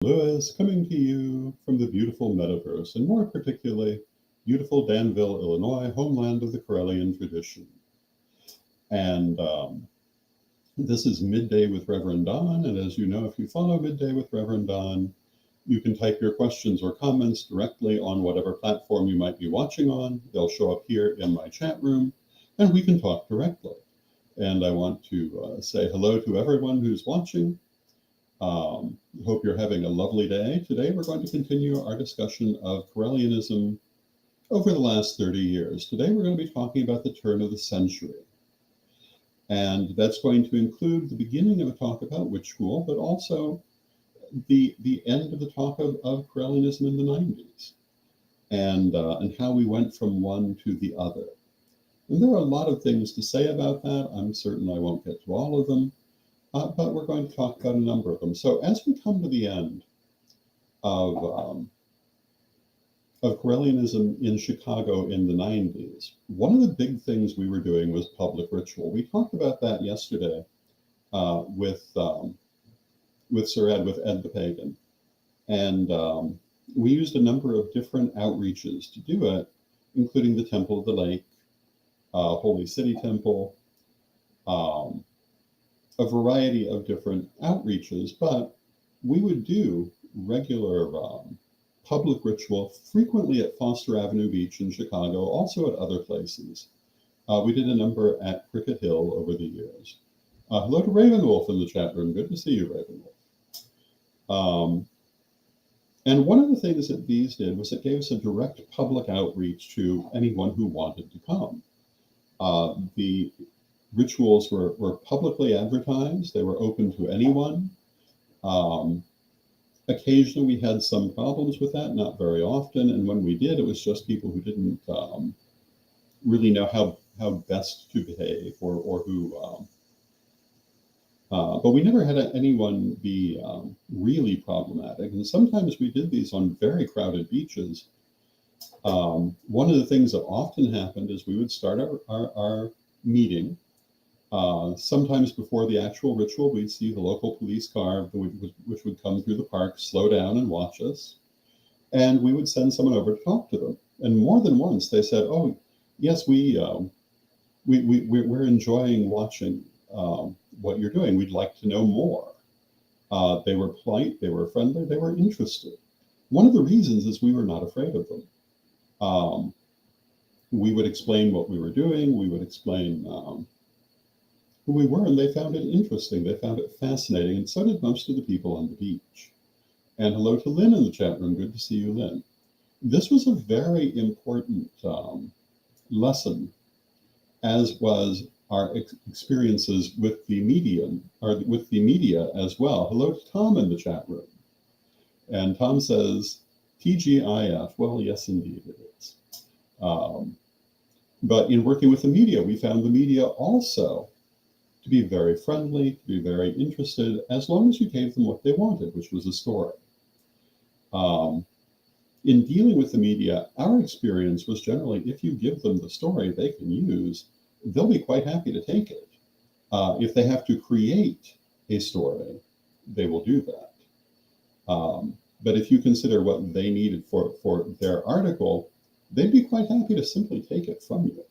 Lewis, coming to you from the beautiful metaverse, and more particularly, beautiful Danville, Illinois, homeland of the Correllian tradition. And this is Midday with Rev Don, and as you know, if you follow Midday with Rev Don, you can type your questions or comments directly on whatever platform you might be watching on. They'll show up here in my chat room, and we can talk directly. And I want to say hello to everyone who's watching. Hope you're having a lovely day. Today we're going to continue our discussion of Correllianism over the last 30 years. Today we're going to be talking about the turn of the century. And that's going to include the beginning of a talk about witch school, but also the end of the talk of Correllianism in the 90s and how we went from one to the other. And there are a lot of things to say about that. I'm certain I won't get to all of them. But we're going to talk about a number of them. So as we come to the end of Correllianism in Chicago in the 90s, one of the big things we were doing was public ritual. We talked about that yesterday with Sir Ed, with Ed the Pagan. And we used a number of different outreaches to do it, including the Temple of the Lake, Holy City Temple, a variety of different outreaches, but we would do regular public ritual frequently at Foster Avenue Beach in Chicago, also at other places. We did a number at Cricket Hill over the years. Hello to Ravenwolf in the chat room. Good to see you, Ravenwolf. And one of the things that these did was it gave us a direct public outreach to anyone who wanted to come. The rituals were publicly advertised. They were open to anyone. Occasionally we had some problems with that, not very often. And when we did, it was just people who didn't really know how best to behave or who, but we never had anyone be really problematic. And sometimes we did these on very crowded beaches. One of the things that often happened is we would start our meeting. Sometimes before the actual ritual, we'd see the local police car, which would come through the park, slow down and watch us. And we would send someone over to talk to them. And more than once, they said, "Oh, yes, we're enjoying watching what you're doing. We'd like to know more." They were polite, they were friendly, they were interested. One of the reasons is we were not afraid of them. We would explain what we were doing. We would explain who we were, and they found it interesting. They found it fascinating, and so did most of the people on the beach. And hello to Lynn in the chat room. Good to see you, Lynn. This was a very important lesson, as was our experiences with the medium, or with the media as well. Hello to Tom in the chat room. And Tom says, TGIF. Well, yes, indeed it is. But in working with the media, we found the media also to be very friendly, to be very interested, as long as you gave them what they wanted, which was a story. In dealing with the media, our experience was generally, if you give them the story they can use, they'll be quite happy to take it. If they have to create a story, they will do that. But if you consider what they needed for their article, they'd be quite happy to simply take it from you.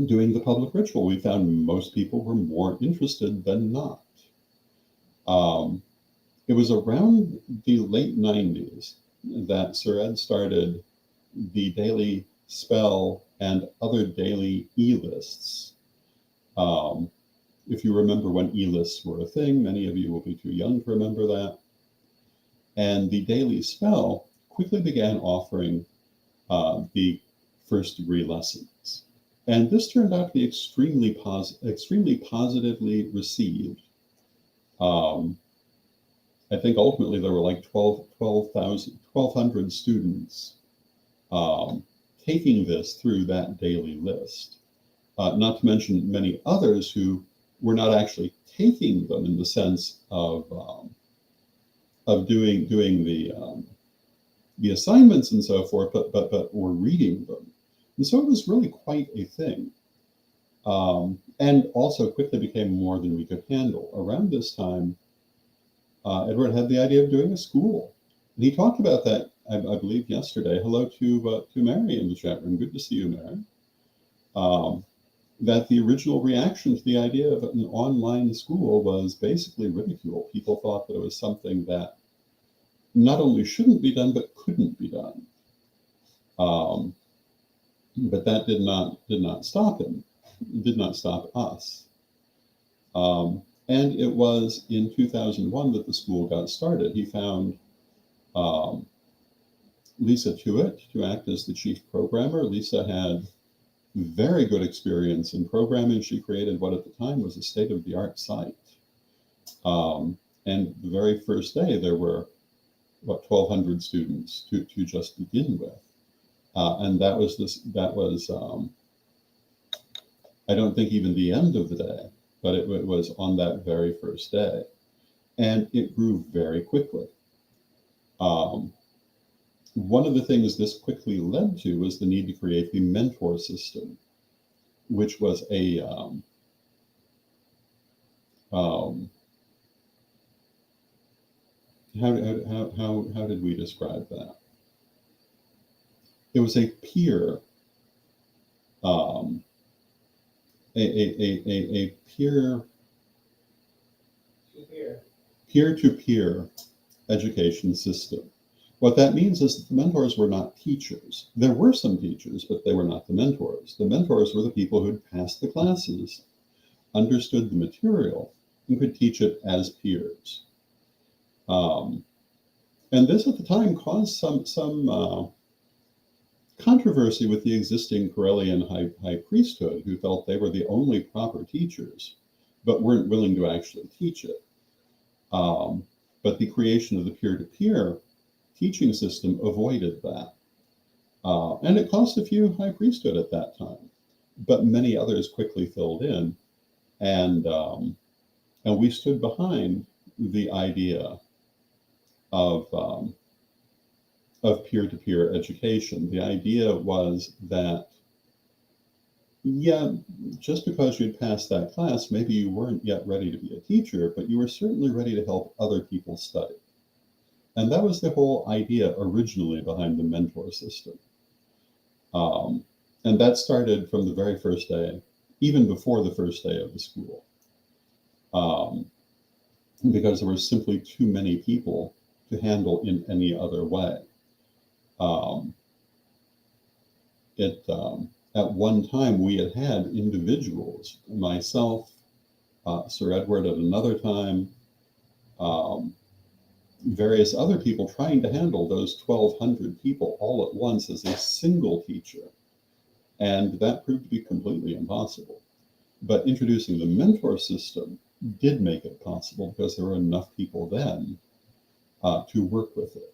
Doing the public ritual, we found most people were more interested than not. It was around the late 90s that Sir Ed started the daily spell and other daily e-lists. If you remember when e-lists were a thing, many of you will be too young to remember that. And the daily spell quickly began offering the first degree lessons. And this turned out to be extremely positively received. I think ultimately there were like 1,200 students taking this through that daily list. Not to mention many others who were not actually taking them in the sense of doing the assignments and so forth, but were reading them. And so it was really quite a thing. And also quickly became more than we could handle. Around this time, Edward had the idea of doing a school. And he talked about that, I believe, yesterday. Hello to Mary in the chat room. Good to see you, Mary. That the original reaction to the idea of an online school was basically ridicule. People thought that it was something that not only shouldn't be done, but couldn't be done. But that did not stop him. It did not stop us. And it was in 2001 that the school got started. He found Lisa Tuitt to act as the chief programmer. Lisa had very good experience in programming. She created what at the time was a state-of-the-art site. And the very first day, there were, 1,200 students to just begin with. And that was, I don't think even the end of the day, but it was on that very first day. And it grew very quickly. One of the things this quickly led to was the need to create the mentor system, which was a how did we describe that? It was a peer, a peer-to-peer education system. What that means is that the mentors were not teachers. There were some teachers, but they were not the mentors. The mentors were the people who'd passed the classes, understood the material, and could teach it as peers. And this at the time caused some controversy with the existing Correllian high priesthood, who felt they were the only proper teachers, but weren't willing to actually teach it. But the creation of the peer-to-peer teaching system avoided that. And it cost a few high priesthood at that time, but many others quickly filled in. And we stood behind the idea of peer-to-peer education. The idea was that, yeah, just because you'd passed that class, maybe you weren't yet ready to be a teacher, but you were certainly ready to help other people study. And that was the whole idea originally behind the mentor system. And that started from the very first day, even before the first day of the school, because there were simply too many people to handle in any other way. At one time, we had individuals, myself, Sir Edward at another time, various other people trying to handle those 1,200 people all at once as a single teacher. And that proved to be completely impossible. But introducing the mentor system did make it possible because there were enough people then to work with it.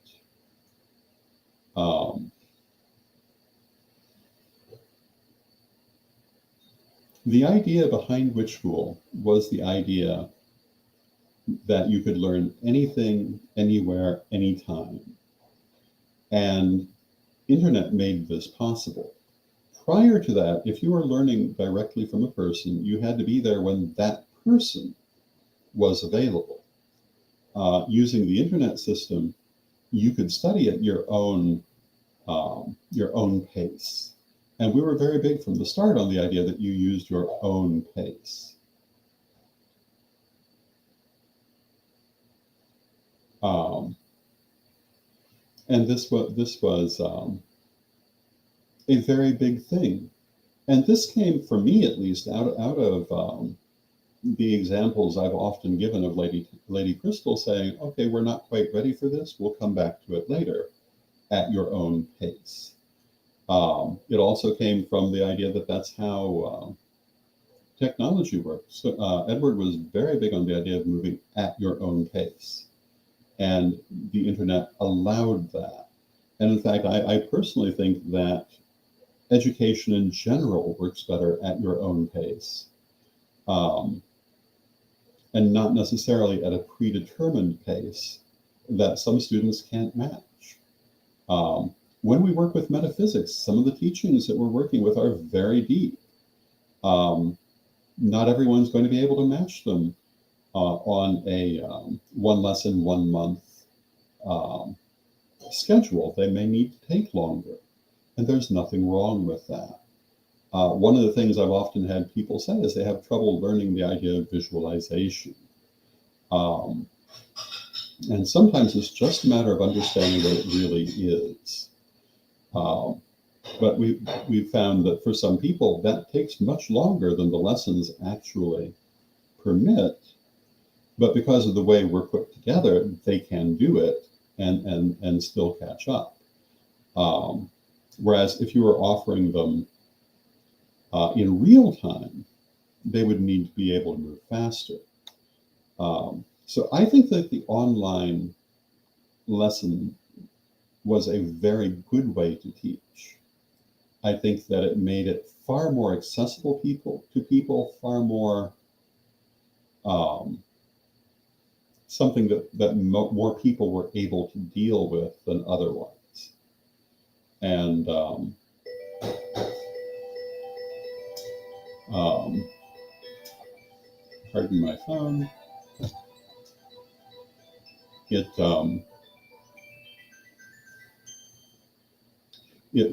The idea behind Witch School was the idea that you could learn anything, anywhere, anytime. And internet made this possible. Prior to that, if you were learning directly from a person, you had to be there when that person was available. Using the internet system, you could study at your own pace. And we were very big from the start on the idea that you used your own pace. And this was a very big thing. And this came, for me at least, out of the examples I've often given of Lady Crystal saying, okay, we're not quite ready for this, we'll come back to it later at your own pace. It also came from the idea that that's how technology works. So, Edward was very big on the idea of moving at your own pace. And the internet allowed that. And in fact, I personally think that education in general works better at your own pace, and not necessarily at a predetermined pace that some students can't match. When we work with metaphysics, some of the teachings that we're working with are very deep. Not everyone's going to be able to match them on a one lesson, 1 month schedule. They may need to take longer, and there's nothing wrong with that. One of the things I've often had people say is they have trouble learning the idea of visualization. Um, and sometimes it's just a matter of understanding what it really is. Um, but we've found that for some people, that takes much longer than the lessons actually permit. But because of the way we're put together, they can do it and still catch up. Whereas if you were offering them in real time, they would need to be able to move faster. So I think that the online lesson was a very good way to teach. I think that it made it far more accessible to people, far more something that more people were able to deal with than otherwise. And pardon my phone. It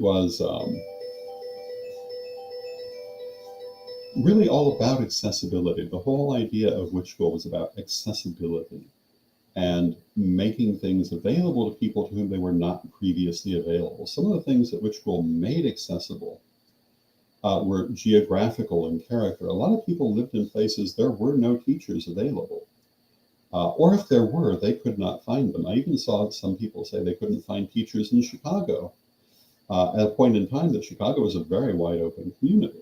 was really all about accessibility. The whole idea of Witch School was about accessibility and making things available to people to whom they were not previously available. Some of the things that Witch School made accessible were geographical in character. A lot of people lived in places there were no teachers available. Or if there were, they could not find them. I even saw some people say they couldn't find teachers in Chicago. At a point in time that Chicago was a very wide open community.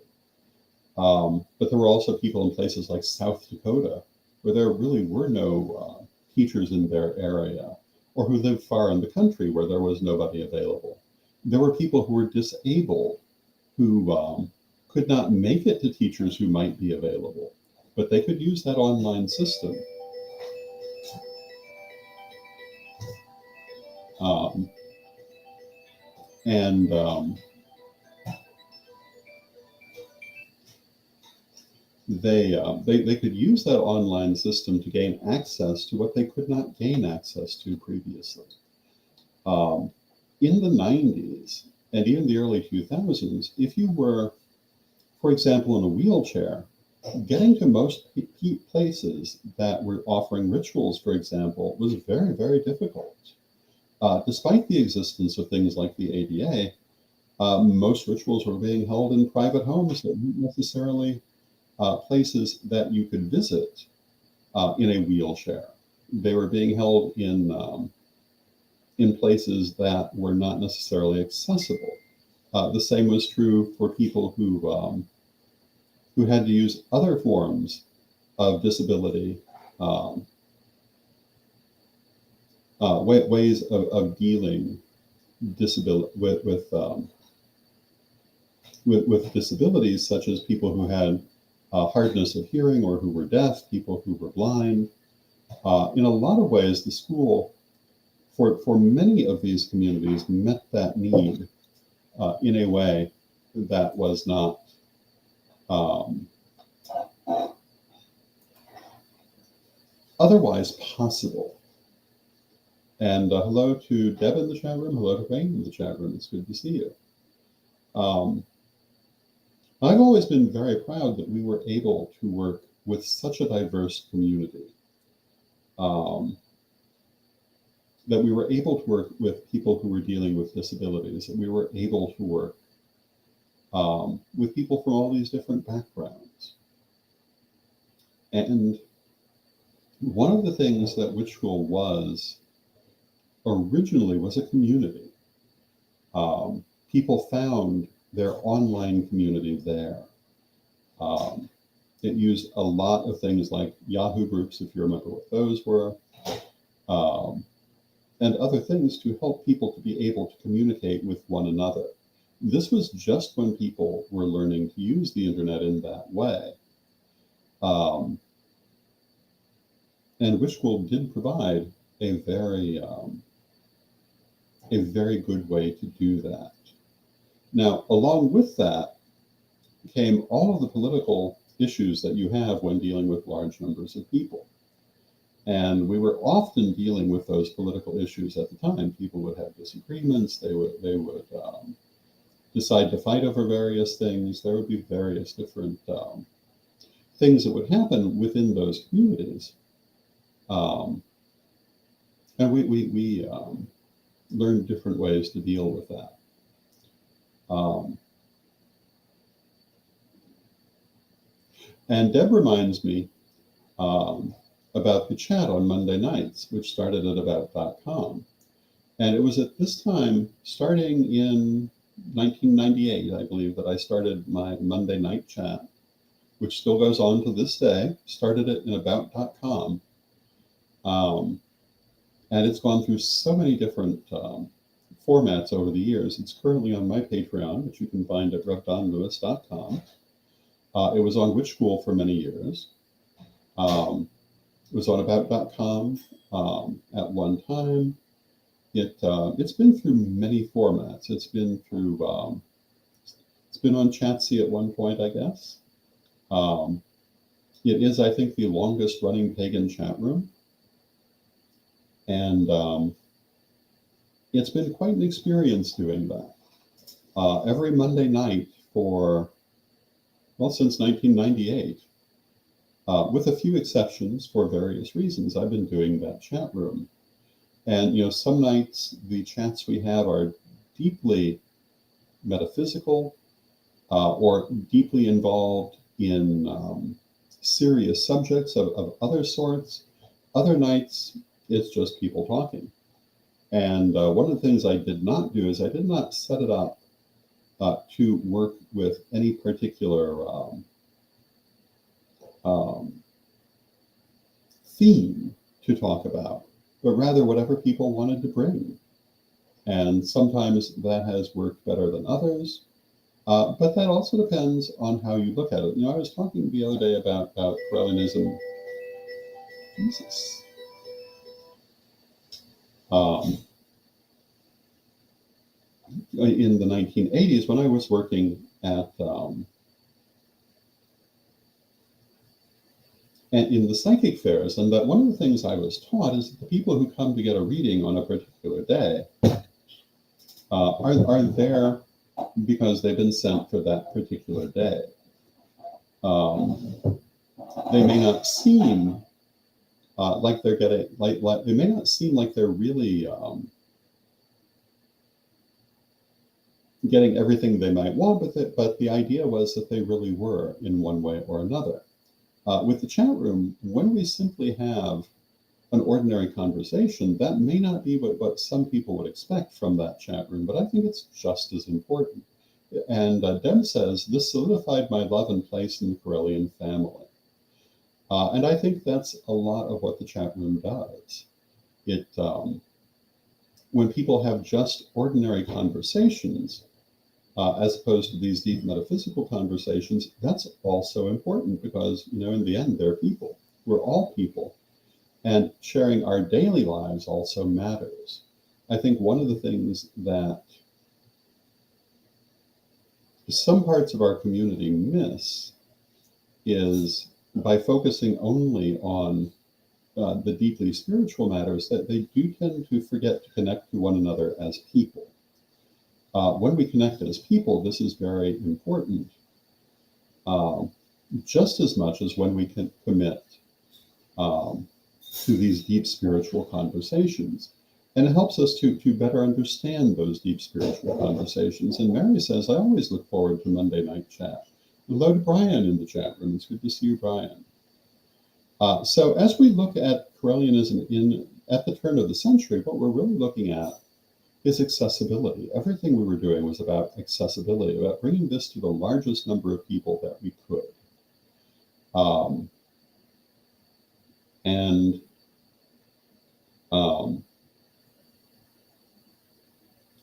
But there were also people in places like South Dakota where there really were no teachers in their area, or who lived far in the country where there was nobody available. There were people who were disabled who could not make it to teachers who might be available, but they could use that online system. They could use that online system to gain access to what they could not gain access to previously. In the 90s and even the early 2000s, if you were, for example, in a wheelchair, getting to most places that were offering rituals, for example, was very, very difficult. Despite the existence of things like the ADA, most rituals were being held in private homes that weren't necessarily places that you could visit in a wheelchair. They were being held in places that were not necessarily accessible. The same was true for people who had to use other forms of disability, ways of dealing with disabilities, such as people who had hardness of hearing or who were deaf, people who were blind. In a lot of ways, the school, for many of these communities, met that need in a way that was not otherwise possible. And hello to Deb in the chat room. Hello to Wayne in the chat room. It's good to see you. I've always been very proud that we were able to work with such a diverse community. That we were able to work with people who were dealing with disabilities, that we were able to work with people from all these different backgrounds. And one of the things that Witch School was originally was a community. People found their online community there. It used a lot of things like Yahoo groups, if you remember what those were, and other things to help people to be able to communicate with one another. This was just when people were learning to use the internet in that way. And Witch School did provide a very good way to do that. Now, along with that came all of the political issues that you have when dealing with large numbers of people. And we were often dealing with those political issues at the time. People would have disagreements. They would decide to fight over various things. There would be various different things that would happen within those communities. And we learned different ways to deal with that. And Deb reminds me about the chat on Monday nights, which started at about.com. And it was at this time, starting in 1998, I believe, that I started my Monday night chat, which still goes on to this day. Started it in about.com. And it's gone through so many different formats over the years. It's currently on my Patreon, which you can find at revdonlewis.com. It was on Witch School for many years. It was on about.com at one time. It's been through many formats. It's been through, it's been on Chatsy at one point, I guess. It is, I think, the longest running pagan chat room. And it's been quite an experience doing that. Every Monday night for, well, since 1998, with a few exceptions for various reasons, I've been doing that chat room. And, you know, some nights the chats we have are deeply metaphysical or deeply involved in serious subjects of other sorts. Other nights, it's just people talking. And one of the things I did not do is I did not set it up to work with any particular theme to talk about, but rather whatever people wanted to bring. And sometimes that has worked better than others, but that also depends on how you look at it. You know, I was talking the other day about Correllianism. Jesus. In the 1980s, when I was working at and in the psychic fairs, and that one of the things I was taught is that the people who come to get a reading on a particular day are there because they've been sent for that particular day. They may not seem like they're getting, like they may not seem like they're really getting everything they might want with it, but the idea was that they really were in one way or another. With the chat room, when we simply have an ordinary conversation, that may not be what some people would expect from that chat room, but I think it's just as important. And Deb says, this solidified my love and place in the Correllian family. And I think that's a lot of what the chat room does. It, when people have just ordinary conversations, as opposed to these deep metaphysical conversations, that's also important because, you know, in the end, they're people. We're all people. And sharing our daily lives also matters. I think one of the things that some parts of our community miss is by focusing only on the deeply spiritual matters, that they do tend to forget to connect to one another as people. When we connect as people, this is very important, just as much as when we can commit to these deep spiritual conversations. And it helps us to better understand those deep spiritual conversations. And Mary says, I always look forward to Monday night chat. Hello to Brian in the chat room. It's good to see you, Brian. So as we look at Correllianism at the turn of the century, what we're really looking at is accessibility. Everything we were doing was about accessibility, about bringing this to the largest number of people that we could.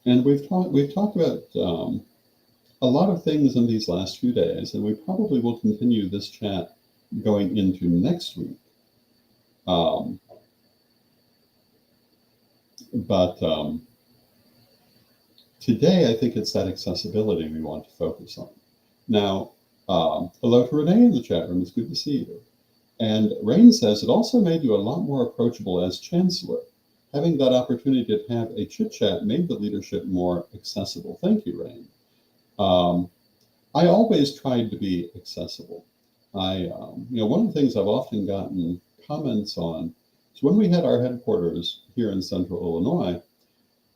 And we've talked about a lot of things in these last few days, and we probably will continue this chat going into next week. Today, I think it's that accessibility we want to focus on. Now, hello to Renee in the chat room. It's good to see you. And Rain says, it also made you a lot more approachable as chancellor. Having that opportunity to have a chit chat made the leadership more accessible. Thank you, Rain. I always tried to be accessible. One of the things I've often gotten comments on is when we had our headquarters here in Central Illinois,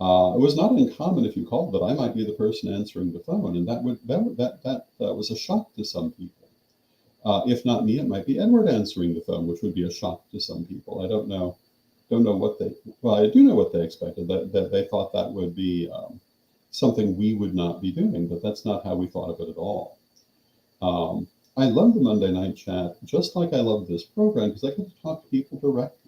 it was not uncommon if you called that I might be the person answering the phone, and that was a shock to some people. If not me, it might be Edward answering the phone, which would be a shock to some people. I don't know what they. Well, I do know what they expected. That they thought that would be something we would not be doing, but that's not how we thought of it at all. I love the Monday night chat, just like I love this program, because I get to talk to people directly.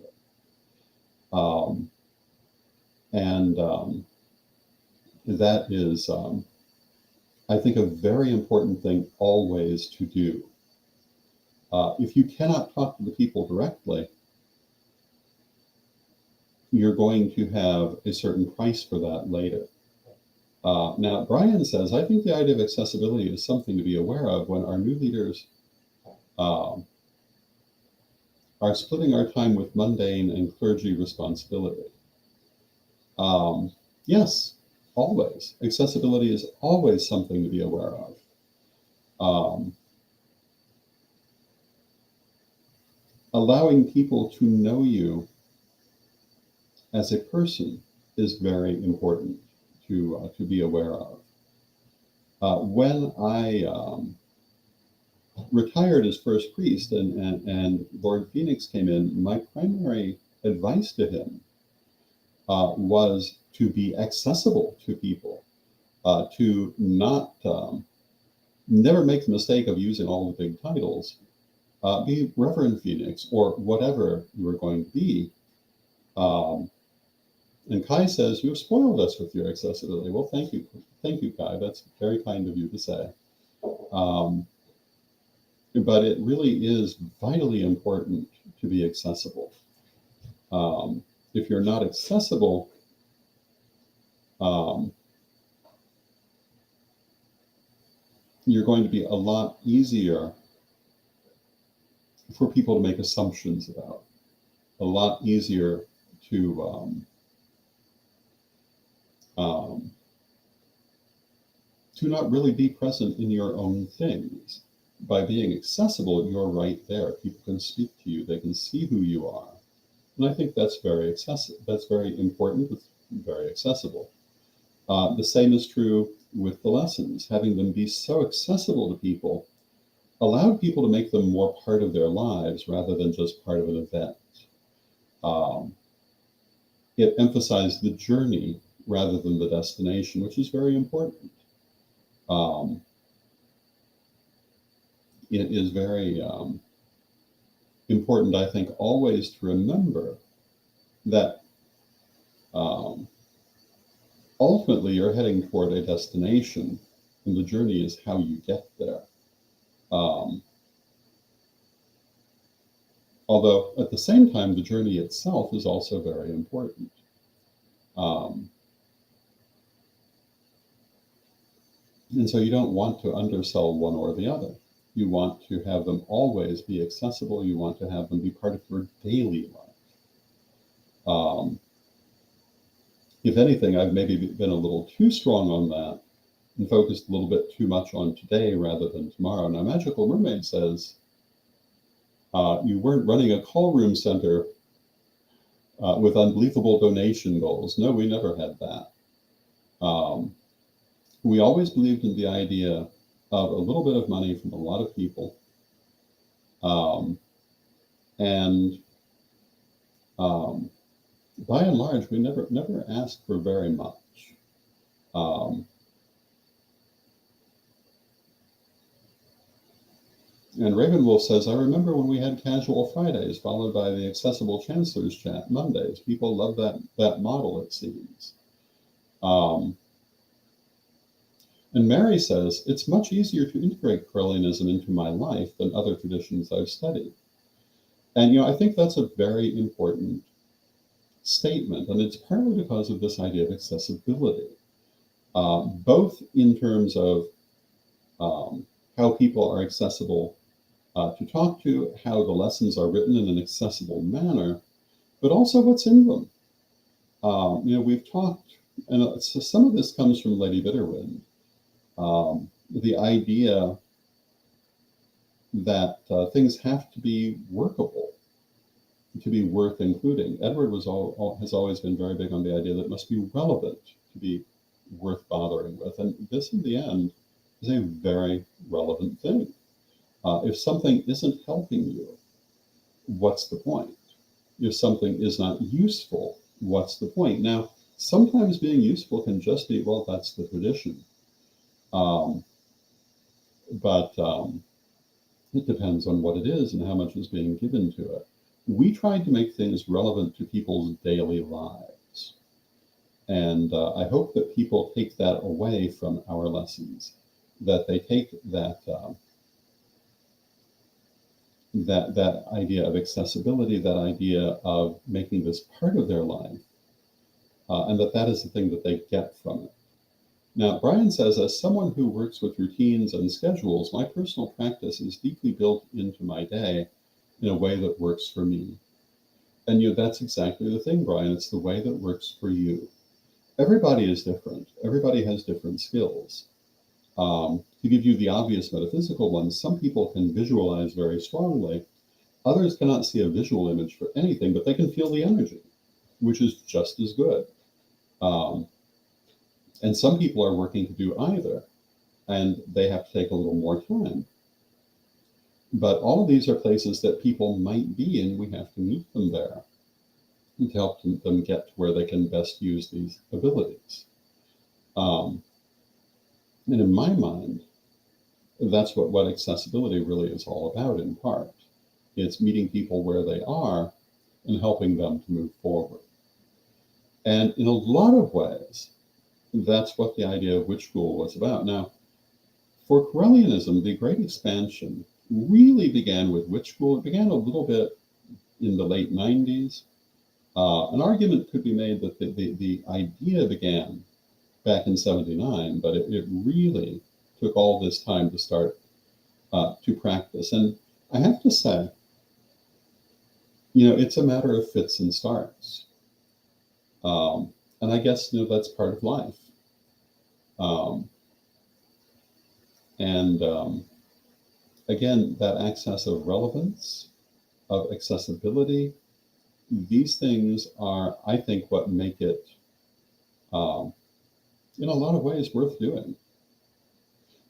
That is, I think, a very important thing always to do. If you cannot talk to the people directly, you're going to have a certain price for that later. Now, Brian says, I think the idea of accessibility is something to be aware of when our new leaders are splitting our time with mundane and clergy responsibility. Yes, always. Accessibility is always something to be aware of. Allowing people to know you as a person is very important to be aware of. When I retired as first priest and Lord Phoenix came in, my primary advice to him was to be accessible to people, to not never make the mistake of using all the big titles. Be Reverend Phoenix or whatever you are going to be. And Kai says, you've spoiled us with your accessibility. Well, thank you. Thank you, Kai. That's very kind of you to say. But it really is vitally important to be accessible. If you're not accessible, you're going to be a lot easier for people to make assumptions about, a lot easier to not really be present in your own things. By being accessible, you're right there. People can speak to you. They can see who you are. And I think that's very accessible. That's very important. It's very accessible. The same is true with the lessons. Having them be so accessible to people allowed people to make them more part of their lives rather than just part of an event. It emphasized the journey rather than the destination, which is very important. It is very important, I think, always to remember that ultimately you're heading toward a destination, and the journey is how you get there. Although at the same time, the journey itself is also very important. And so you don't want to undersell one or the other. You want to have them always be accessible. You want to have them be part of your daily life. If anything, I've maybe been a little too strong on that and focused a little bit too much on today rather than tomorrow. Now, Magical Mermaid says, you weren't running a call room center with unbelievable donation goals. No, we never had that. We always believed in the idea of a little bit of money from a lot of people. By and large, we never asked for very much. And Ravenwolf says, I remember when we had casual Fridays followed by the accessible Chancellor's Chat Mondays. People love that model, it seems. And Mary says, it's much easier to integrate Correllianism into my life than other traditions I've studied. And, I think that's a very important statement, and it's partly because of this idea of accessibility, both in terms of how people are accessible to talk to how the lessons are written in an accessible manner, but also what's in them. We've talked, and so some of this comes from Lady Bitterwind, the idea that things have to be workable to be worth including. Edward has always been very big on the idea that it must be relevant to be worth bothering with. And this, in the end, is a very relevant thing. If something isn't helping you, what's the point? If something is not useful, what's the point? Now, sometimes being useful can just be, well, that's the tradition. But it depends on what it is and how much is being given to it. We tried to make things relevant to people's daily lives. And I hope that people take that away from our lessons, that they take that that idea of accessibility, that idea of making this part of their life, and that is the thing that they get from it. Now, Brian says, as someone who works with routines and schedules, my personal practice is deeply built into my day in a way that works for me. And that's exactly the thing, Brian. It's the way that works for you. Everybody is different. Everybody has different skills. To give you the obvious metaphysical ones, some people can visualize very strongly. Others cannot see a visual image for anything, but they can feel the energy, which is just as good. And some people are working to do either, and they have to take a little more time. But all of these are places that people might be, and we have to meet them there and to help them get to where they can best use these abilities. And in my mind, that's what accessibility really is all about, in part. It's meeting people where they are and helping them to move forward. And in a lot of ways, that's what the idea of Witch School was about. Now, for Correllianism, the Great Expansion really began with Witch School. It began a little bit in the late 90s. An argument could be made that the idea began back in 79, but it really took all this time to start to practice. And I have to say, it's a matter of fits and starts. And I guess, that's part of life. Again, that access of relevance, of accessibility, these things are, I think, what make it, in a lot of ways, worth doing.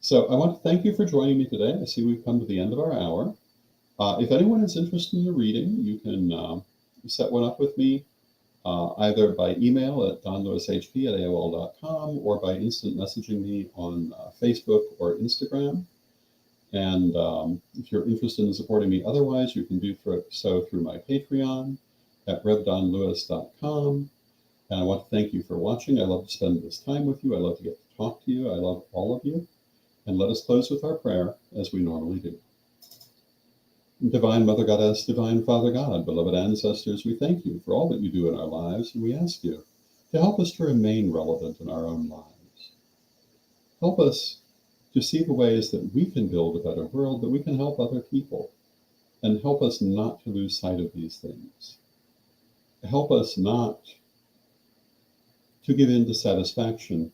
So I want to thank you for joining me today. I see we've come to the end of our hour. If anyone is interested in a reading, you can set one up with me either by email at donlewishp@aol.com or by instant messaging me on Facebook or Instagram. And if you're interested in supporting me otherwise, you can do so through my Patreon at revdonlewis.com. And I want to thank you for watching. I love to spend this time with you. I love to get to talk to you. I love all of you. And let us close with our prayer as we normally do. Divine Mother Goddess, Divine Father God, beloved ancestors, we thank you for all that you do in our lives, and we ask you to help us to remain relevant in our own lives. Help us to see the ways that we can build a better world, that we can help other people, and help us not to lose sight of these things. Help us not to give in to satisfaction,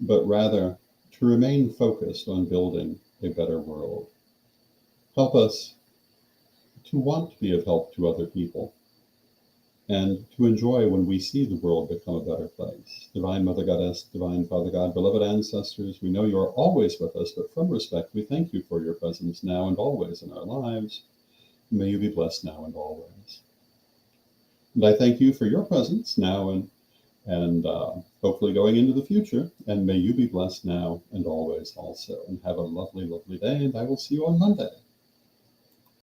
but rather to remain focused on building a better world. Help us to want to be of help to other people and to enjoy when we see the world become a better place. Divine Mother Goddess, Divine Father God, beloved ancestors, we know you are always with us, but from respect, we thank you for your presence now and always in our lives. May you be blessed now and always. And I thank you for your presence now and hopefully going into the future, and may you be blessed now and always also. And have a lovely, lovely day, and I will see you on Monday.